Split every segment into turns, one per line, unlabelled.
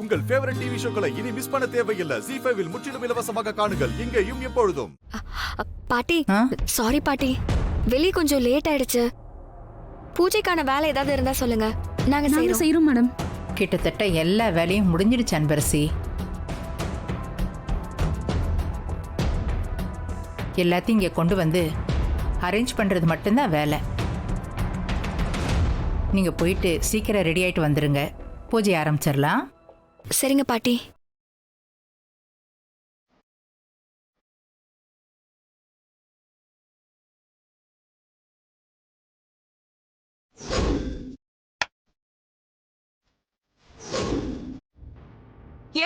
உங்கள் favourite TV ஷோக்களை இனி miss பண்ண தேவையில்லை. ZEE5 இல் முற்றிலும் இலவசமாக காணுங்கள். இங்கேயும் எப்பொழுதும்.
பாட்டி, சாரி பாட்டி, வெளியே கொஞ்சம் லேட் ஆயிடுச்சு. பூஜைக்கான வேலை ஏதாவது இருந்தா சொல்லுங்க, நாங்க செய்றோம்
மேடம்.
கிட்டத்தட்ட எல்லா வேலையும் முடிஞ்சிடுச்சு அன்பரசி. எல்லாத்தையும் இங்கே கொண்டு வந்து அரேஞ்ச் பண்ணுறது மட்டும்தான் வேலை. நீங்கள் போயிட்டு சீக்கிரம் ரெடி ஆகிட்டு வந்துடுங்க. பூஜை ஆரம்பிச்சிடலாம்.
சரிங்க பாட்டி.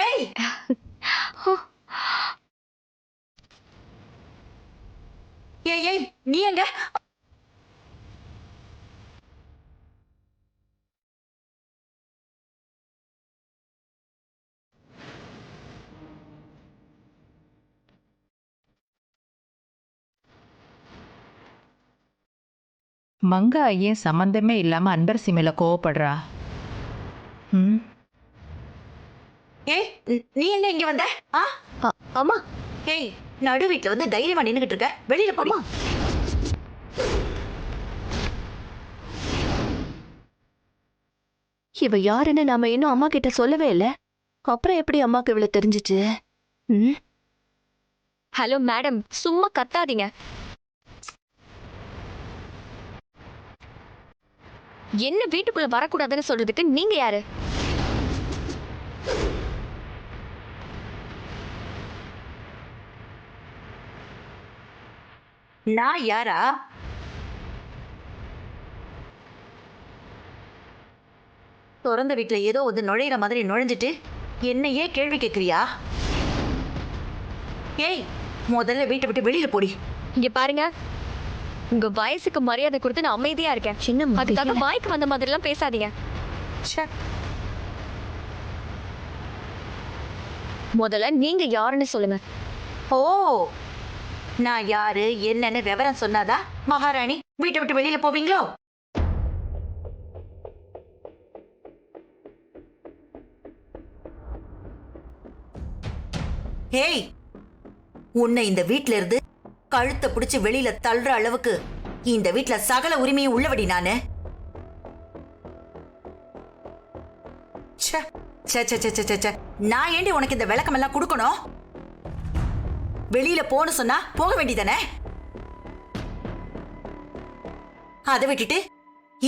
ஏய் ஏய் ஏய் நீ எங்க?
மங்கா ஏன் சம்மந்தமே இல்லாமல் அன்பரசி மேலே கோவப்படுறா?
ஏய் நீ என்ன இங்க வந்த?
அம்மா.
ஏய் நடு வீட்டுல வந்து தைரியமா நின்னுகிட்டு இருக்க, வெளியில போமா.
இவ யாருன்னு நாம இன்னும் அம்மா கிட்ட சொல்லவே இல்ல. அப்புறம் எப்படி அம்மாக்கு இவ்வளவு தெரிஞ்சிச்சு? ஹலோ மேடம், சும்மா கத்தாதீங்க. என்ன வீட்டுக்குள்ள வரக்கூடாதுன்னு சொல்றதுக்கு நீங்க யாரு?
நான் யாரா? திறந்த வீட்டுல ஏதோ ஒரு நுழையிற மாதிரி நுழைஞ்சிட்டு என்னையே கேள்வி கேட்கிறியா? ஏய் முதல்ல வீட்டை விட்டு வெளியில போடி.
இங்க பாருங்க, உங்க வயசுக்கு மரியாதை கொடுத்து நான் அமைதியா இருக்கேன். சின்ன அதுக்காக வாய்க்கு வந்த மாதிரி எல்லாம் பேசாதீங்க. முதல்ல நீங்க யாருன்னு சொல்லுங்க.
ஓ நான் யாரு என்னன்னு விவரம் சொன்னாதா மகாராணி வீட்டை விட்டு வெளியில போவீங்களோ? ஏய் உன்னை இந்த வீட்ல இருந்து கழுத்தை பிடிச்சு வெளியில தள்ளுற அளவுக்கு இந்த வீட்ல சகல உரிமையும் உள்ளபடி நானு. நான் ஏண்டி உனக்கு இந்த விளக்கம் எல்லாம் கொடுக்கணும்? வெளியில போன்னு சொன்னா போக வேண்டியதானே? அதை விட்டுட்டு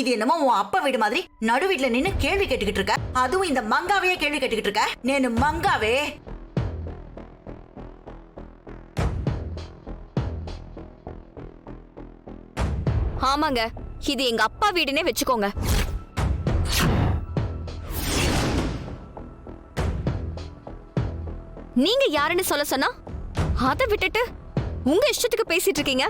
இது என்னமோ உன் அப்பா வீடு மாதிரி நடு வீட்டுல நின்னு கேள்வி கேட்டுக்கிட்டு இருக்க. அதுவும் இந்த மங்காவையே கேள்வி கேட்டுக்கிட்டு இருக்க. நேனு மங்காவே.
ஆமாங்க, இது எங்க அப்பா வீடுனே வச்சுக்கோங்க. நீங்க யாருன்னு சொல்ல சொன்னா அதை விட்டுட்டு உங்க இஷ்டத்துக்கு பேசிட்டு இருக்கீங்க.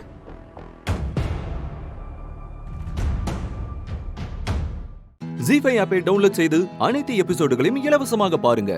ZEE5 ஆப்பை டவுன்லோட் செய்து அனைத்து எபிசோடுகளையும் இலவசமாக பாருங்க.